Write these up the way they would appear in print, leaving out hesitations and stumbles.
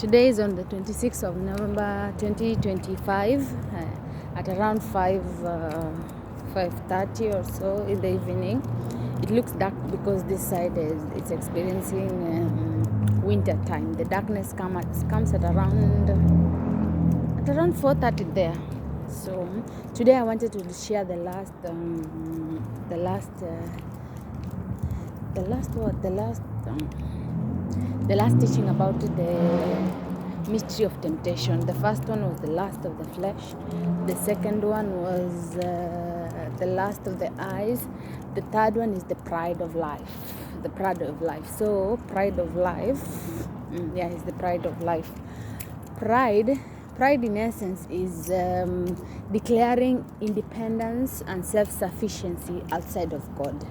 Today is on the 26th of November 2025 at around 5:30 or so in the evening. It looks dark because this side it's experiencing winter time. The darkness comes at around 4:30 there. So today I wanted to share the last teaching about the mystery of temptation. The first one was the lust of the flesh. The second one was the lust of the eyes. The third one is the pride of life. The pride of life. So pride of life, is the pride of life. Pride in essence is declaring independence and self-sufficiency outside of God.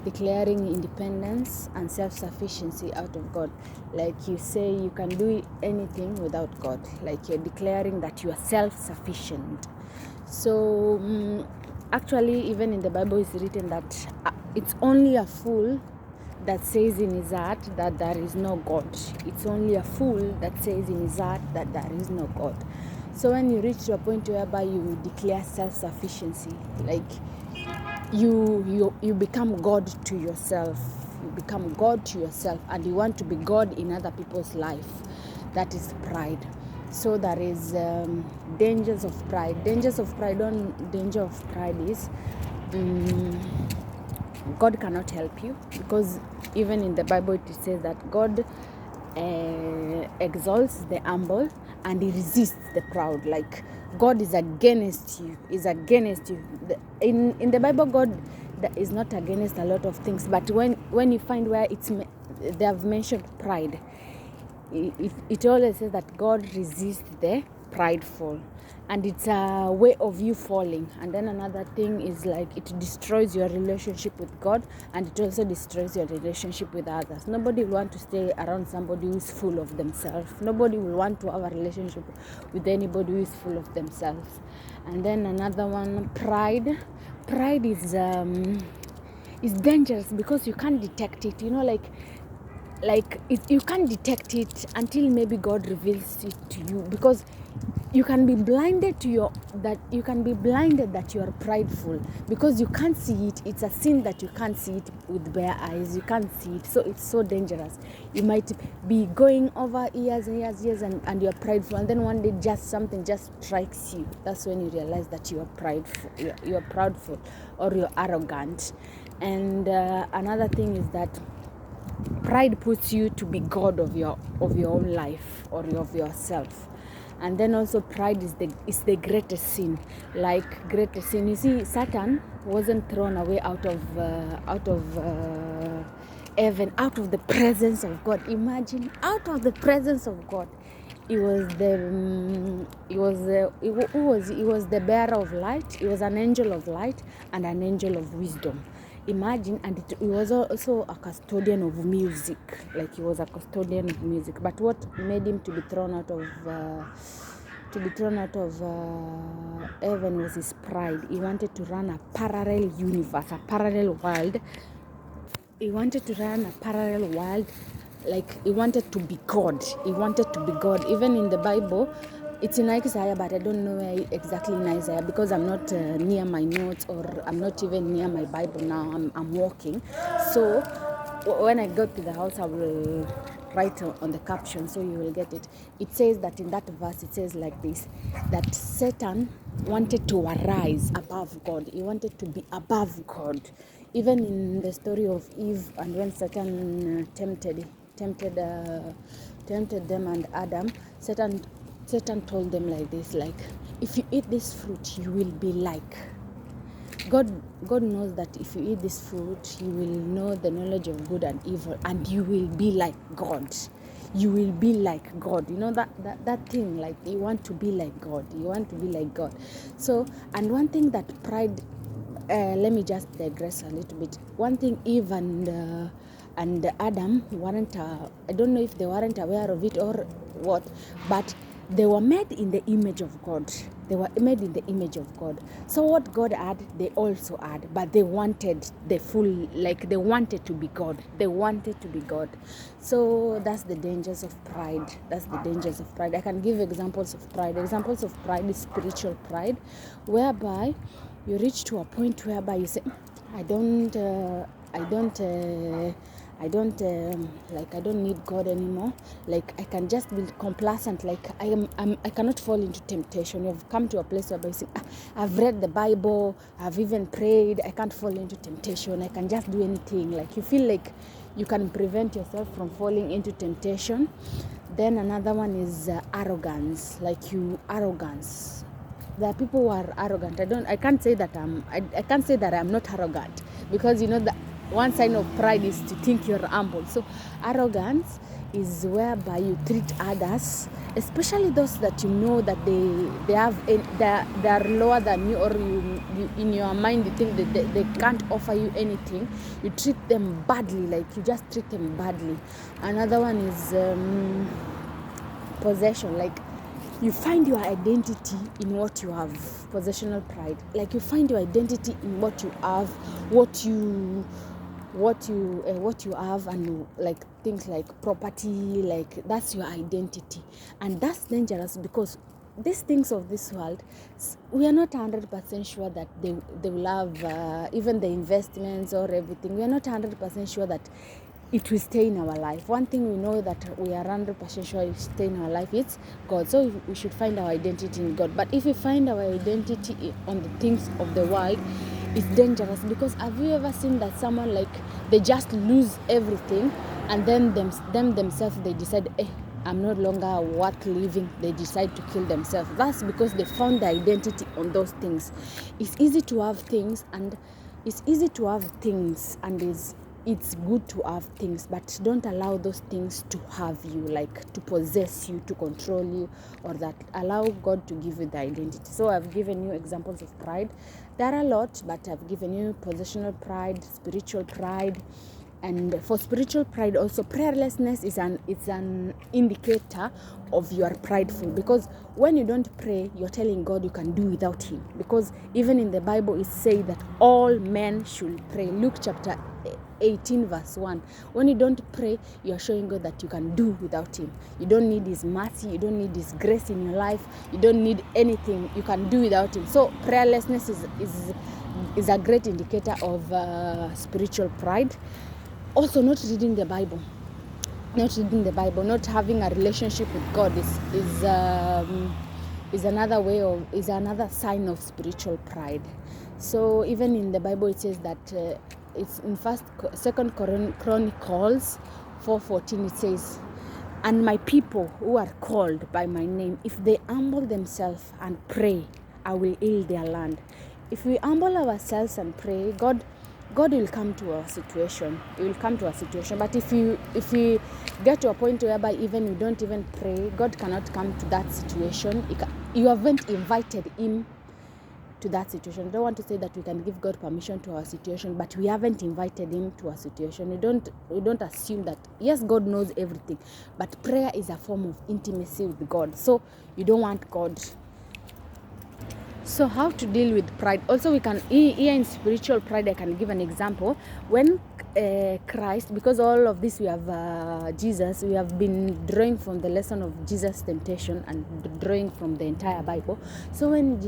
Declaring independence and self-sufficiency out of God. Like you say you can do anything without God. Like you're declaring that you are self-sufficient. So actually even in the Bible it's written that it's only a fool that says in his heart that there is no God. It's only a fool that says in his heart that there is no God. So when you reach to a point whereby you declare self-sufficiency, like you become God to yourself. You become God to yourself and you want to be God in other people's life. That is pride. So there is dangers of pride. Danger of pride is God cannot help you, because even in the Bible it says that God exalts the humble and he resists the proud. Like God is against you. In the Bible, God is not against a lot of things, but when you find where they have mentioned pride, it always says that God resists the prideful, and it's a way of you falling. And then another thing is like it destroys your relationship with God, and it also destroys your relationship with others. Nobody will want to stay around somebody who is full of themselves. Nobody will want to have a relationship with anybody who is full of themselves. And then another one, pride is dangerous because you can't detect it. You can't detect it until maybe God reveals it to you, because you can be blinded that you are prideful because you can't see it. It's a sin that you can't see it with bare eyes. You can't see it, so it's so dangerous. You might be going over years and you're prideful, and then one day something just strikes you. That's when you realize that you are prideful. You're proudful, or you're arrogant. And another thing is that pride puts you to be God of your own life or of yourself. And then also pride is the greatest sin. You see, Satan wasn't thrown away out of heaven, out of the presence of God. Imagine, out of the presence of God. He was the bearer of light. He was an angel of light and an angel of wisdom. Imagine, and he was also a custodian of music. Like he was a custodian of music. But what made him to be thrown out of heaven was his pride. He wanted to run a parallel universe, a parallel world. He wanted to run a parallel world. Like he wanted to be God. Even in the Bible, it's in Isaiah, but I don't know where exactly in Isaiah, because I'm not near my notes, or I'm not even near my Bible now. I'm walking. So when I go to the house, I will write on the caption so you will get it. It says that in that verse, it says like this, that Satan wanted to arise above God. He wanted to be above God. Even in the story of Eve, and when Satan tempted them and Adam, Satan told them like this, like, if you eat this fruit, you will be like God. God knows that if you eat this fruit, you will know the knowledge of good and evil, and you will be like God. You will be like God. You know that thing, like you want to be like God. So, and one thing that pride, let me just digress a little bit. One thing Eve and Adam weren't, I don't know if they weren't aware of it or what, but they were made in the image of God. They were made in the image of God. So what God had, they also had, but they wanted the full, like they wanted to be God. They wanted to be God. So that's the dangers of pride. That's the dangers of pride. I can give examples of pride. Examples of pride is spiritual pride, whereby you reach to a point whereby you say, I don't need God anymore. Like I can just be complacent. Like I cannot fall into temptation. You have come to a place where you say, I've read the Bible, I've even prayed, I can't fall into temptation. I can just do anything. Like you feel like you can prevent yourself from falling into temptation. Then another one is arrogance. Like arrogance. There are people who are arrogant. I can't say that I'm not arrogant, because the one sign of pride is to think you're humble. So arrogance is whereby you treat others, especially those that you know that they are lower than you, or you in your mind you think that they can't offer you anything. You treat them badly, like you just treat them badly. Another one is possession. Like you find your identity in what you have. Possessional pride. Like you find your identity in what you have, what you have, and like things like property, like that's your identity. And that's dangerous, because these things of this world, we are not 100% sure that they will have even the investments or everything. We are not 100% sure that it will stay in our life. One thing we know that we are 100% sure it will stay in our life, it's God. So we should find our identity in God. But if we find our identity on the things of the world, it's dangerous. Because have you ever seen that someone, like, they just lose everything, and then themselves, they decide, I'm no longer worth living. They decide to kill themselves. That's because they found their identity on those things. It's easy to have things, and it's good to have things, but don't allow those things to have you, like to possess you, to control you, or that. Allow God to give you the identity. So I've given you examples of pride. There are a lot, but I've given you possessional pride, spiritual pride. And for spiritual pride also, prayerlessness is an indicator of you are prideful, because when you don't pray, you're telling God you can do without him. Because even in the Bible it says that all men should pray. Luke chapter 18 verse 1. When you don't pray, you're showing God that you can do without him. You don't need his mercy, you don't need his grace in your life, you don't need anything. You can do without him. So prayerlessness is a great indicator of spiritual pride. Also, not reading the Bible, not having a relationship with God is another sign of spiritual pride. So even in the Bible it says that it's in Second Chronicles 4:14. It says, and my people who are called by my name, if they humble themselves and pray, I will heal their land. If we humble ourselves and pray, God will come to our situation. He will come to our situation. But if you get to a point whereby even you don't even pray, God cannot come to that situation. You haven't invited him to that situation. I don't want to say that we can give God permission to our situation, but we haven't invited him to our situation. We don't assume that, yes, God knows everything, but prayer is a form of intimacy with God. So you don't want God. So how to deal with pride? Also, we can, here in spiritual pride, I can give an example. When Christ, because all of this we have Jesus, we have been drawing from the lesson of Jesus' temptation and drawing from the entire Bible. So when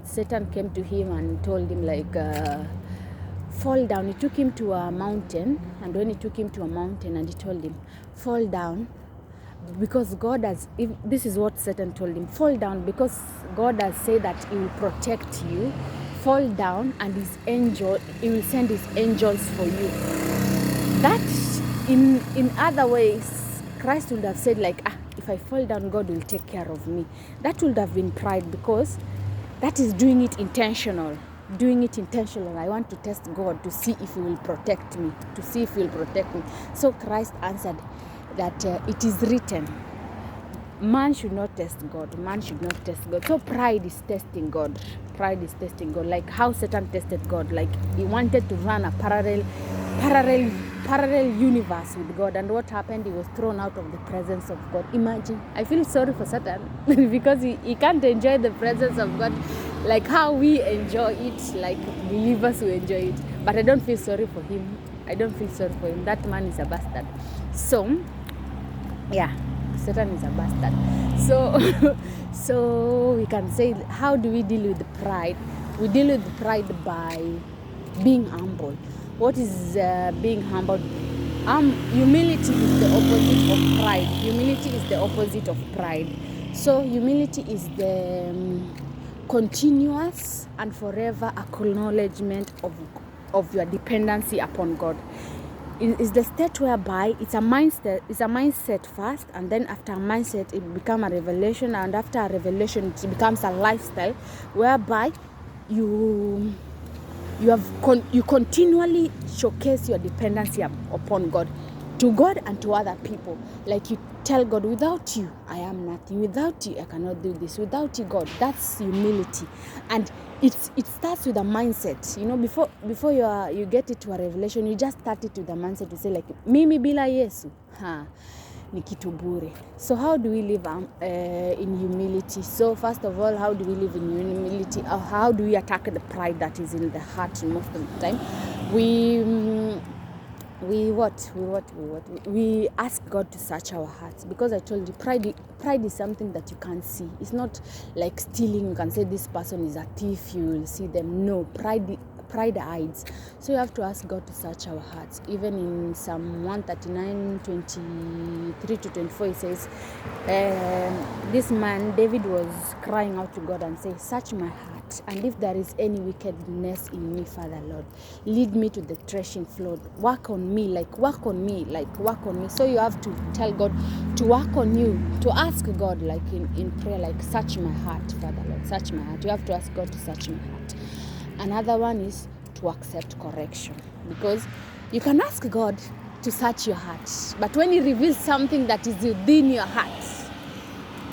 Satan came to him and told him, like, fall down, he took him to a mountain. And when he took him to a mountain and he told him, fall down, because God has, this is what Satan told him, fall down because God has said that he will protect you. Fall down, and he will send his angels for you. That in other ways, Christ would have said, like, if I fall down, God will take care of me. That would have been pride, because that is doing it intentional. I want to test God to see if he will protect me, So Christ answered that it is written, man should not test God. So pride is testing God. Like how Satan tested God. Like he wanted to run a parallel parallel universe with God. And what happened? He was thrown out of the presence of God. Imagine. I feel sorry for Satan because he can't enjoy the presence of God like how we enjoy it, like believers who enjoy it. But I don't feel sorry for him. I don't feel sorry for him. That man is a bastard. So, yeah, Satan is a bastard. So we can say, how do we deal with the pride? We deal with the pride by being humble. What is being humble? Humility is the opposite of pride. Humility is the opposite of pride. So humility is the continuous and forever acknowledgement of your dependency upon God. It is the state whereby it's a mindset first, and then after a mindset it becomes a revelation, and after a revelation it becomes a lifestyle whereby you continually showcase your dependency upon God, to God and to other people. Like you tell God, without you I am nothing, without you I cannot do this, without you God. That's humility. And it starts with a mindset. You know, before you get it to a revelation, you just start it with a mindset to say like, mimi bila Yesu ni kitu bure. So how do we live in humility? So first of all, how do we live in humility? How do we attack the pride that is in the heart most of the time? We ask God to search our hearts, because I told you pride is something that you can't see. It's not like stealing. You can say this person is a thief, you will see them. No, pride hides. So you have to ask God to search our hearts. Even in Psalm 139, 23 to 24, it says, this man David was crying out to God and saying, search my heart, and if there is any wickedness in me, Father Lord, lead me to the threshing floor. Work on me. So you have to tell God to work on you, to ask God, like in prayer, like, search my heart, Father Lord, search my heart. You have to ask God to search my heart. Another one is to accept correction, because you can ask God to search your heart, but when he reveals something that is within your heart,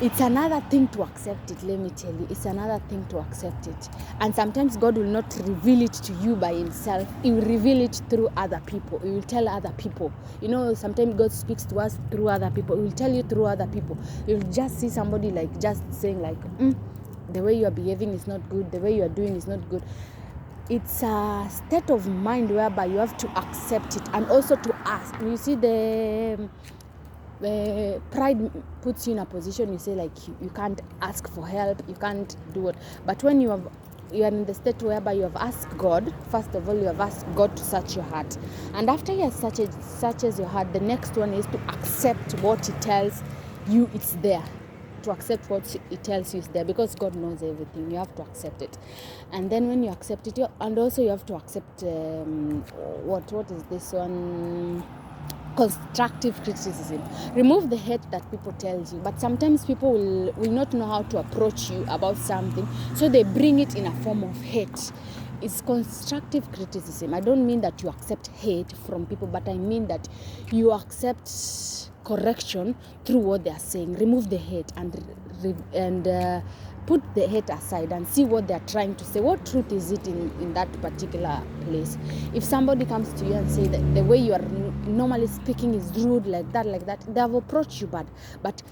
it's another thing to accept it. Let me tell you, it's another thing to accept it. And sometimes God will not reveal it to you by himself. He will reveal it through other people. He will tell other people. You know, sometimes God speaks to us through other people. He will tell you through other people. You'll just see somebody like just saying like, the way you are behaving is not good, the way you are doing is not good. It's a state of mind whereby you have to accept it and also to ask. You see, the pride puts you in a position, you say like, you can't ask for help, you can't do it. But when you are in the state whereby you have asked God, first of all you have asked God to search your heart, and after he has searches your heart, the next one is to accept what he tells you it's there. To accept what he tells you is there, because God knows everything. You have to accept it. And then when you accept it, and also you have to accept what is this one? Constructive criticism. Remove the hate that people tell you, but sometimes people will not know how to approach you about something, so they bring it in a form of hate. It's constructive criticism. I don't mean that you accept hate from people, but I mean that you accept correction through what they are saying. Remove the hate and put the hate aside and see what they are trying to say. What truth is it in that particular place? If somebody comes to you and say that the way you are normally speaking is rude, like that, they have approached you bad, but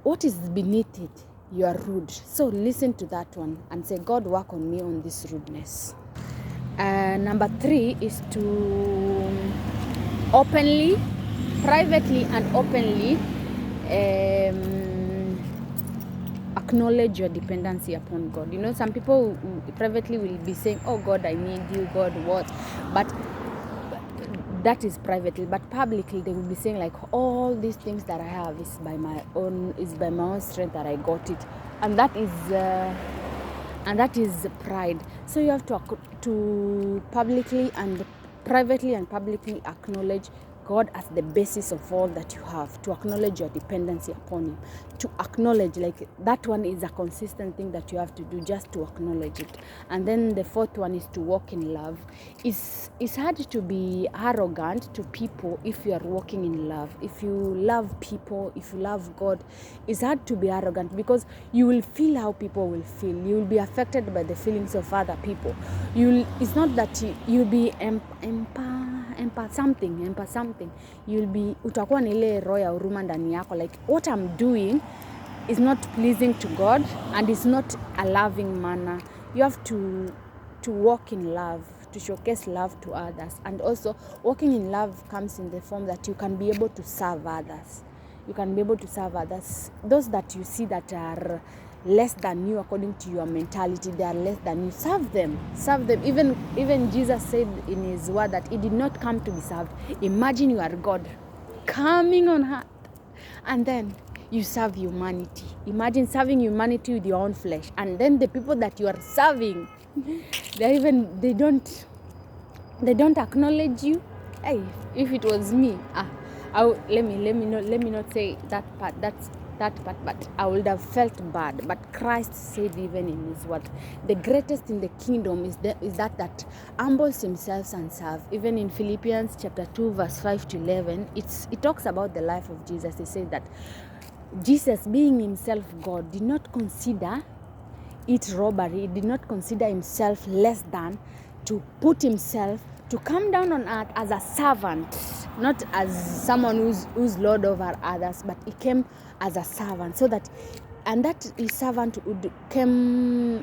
what is beneath it? You are rude. So listen to that one and say, God, work on me on this rudeness. Number 3 is to openly, privately and openly acknowledge your dependency upon God. You know, some people privately will be saying, oh God, I need you, God, what? But that is privately. But publicly they will be saying like, all these things that I have is by my own strength that I got it. And that is pride. So you have to publicly and privately and publicly acknowledge God as the basis of all that you have, to acknowledge your dependency upon him, to acknowledge, like, that one is a consistent thing that you have to do, just to acknowledge it. And then the 4th one is to walk in love. It's hard to be arrogant to people if you are walking in love. If you love people, if you love God, it's hard to be arrogant, because you will feel how people will feel. You will be affected by the feelings of other people. It's not that you'll be something, you'll be, utakuwa na ile roho ya huruma ndani yako, like what I'm doing is not pleasing to God and it's not a loving manner. You have to walk in love, to showcase love to others. And also walking in love comes in the form that you can be able to serve others. You can be able to serve others. Those that you see that are less than you according to your mentality, they are less than you, serve them. Even Jesus said in his word that he did not come to be served. Imagine you are God coming on earth and then you serve humanity. Imagine serving humanity with your own flesh, and then the people that you are serving, they don't acknowledge you. Hey, if it was me, let me not say that part. That part, but I would have felt bad. But Christ said even in his word, the greatest in the kingdom is that humbles himself and serve. Even in Philippians chapter 2 verse 5 to 11, it talks about the life of Jesus. It says that Jesus, being himself God, did not consider it robbery. He did not consider himself less than to put himself, to come down on earth as a servant, not as someone who's Lord over others, but he came as a servant, so that, and that his servant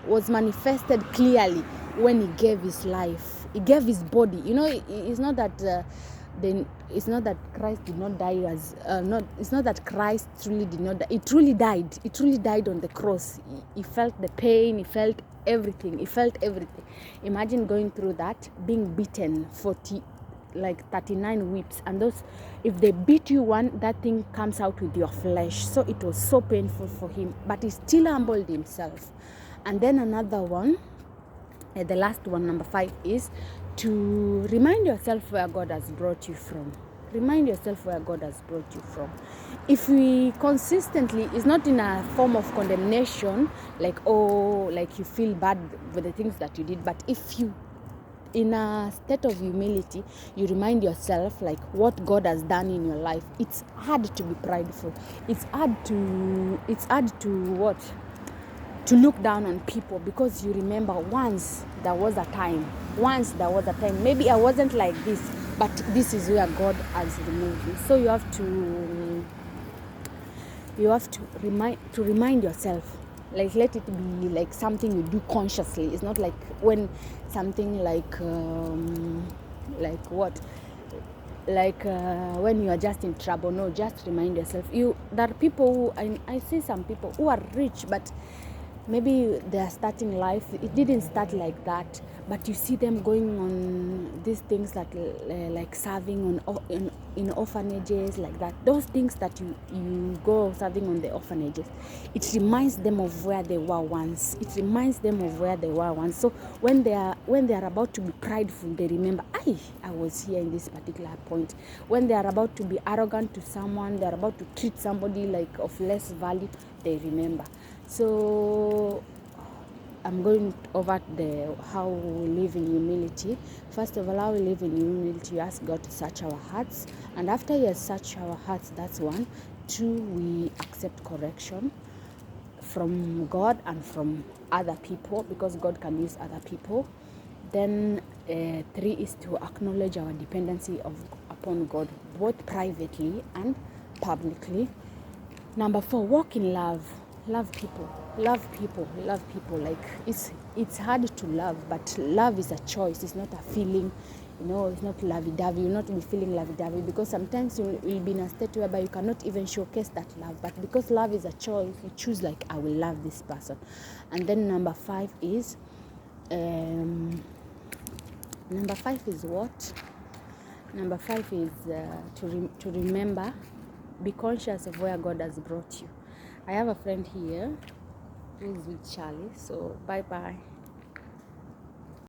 was manifested clearly when he gave his life. He gave his body. It's not that it's not that Christ did not die it's not that Christ truly did not die. He truly died on the cross. He felt the pain, he felt everything. Imagine going through that, being beaten 39 whips, and those, if they beat you one, that thing comes out with your flesh. So it was so painful for him, but he still humbled himself. And then another one, the last one, number 5, is to remind yourself where God has brought you from. Remind yourself where God has brought you from. If we consistently, it's not in a form of condemnation, like you feel bad with the things that you did, but if you, in a state of humility, you remind yourself like what God has done in your life. It's hard to be prideful. It's hard to look down on people, because you remember once there was a time, maybe I wasn't like this, but this is where God has removed me. So you have to remind yourself, like let it be like something you do consciously. It's not like when something when you are just in trouble. No, just remind yourself. There are people who, I see some people who are rich, but maybe they are starting life. It didn't start like that, but you see them going on these things that like serving in orphanages, like that. Those things that you go serving on the orphanages, it reminds them of where they were once. So when they are about to be prideful, they remember, I was here in this particular point. When they are about to be arrogant to someone, they are about to treat somebody like of less value, they remember. So I'm going over how we live in humility. First of all, how we live in humility, you ask God to search our hearts. And after He has searched our hearts, that's 1. 2, we accept correction from God and from other people, because God can use other people. Then 3 is to acknowledge our dependency upon God, both privately and publicly. Number 4, walk in love. Love people. Like it's hard to love, but love is a choice. It's not a feeling. It's not lovey-dovey. You'll not be feeling lovey-dovey, because sometimes you will be in a state whereby you cannot even showcase that love. But because love is a choice, you choose like, I will love this person. And then number 5 is what? Number 5 is to remember, be conscious of where God has brought you. I have a friend here who is with Charlie, so bye-bye.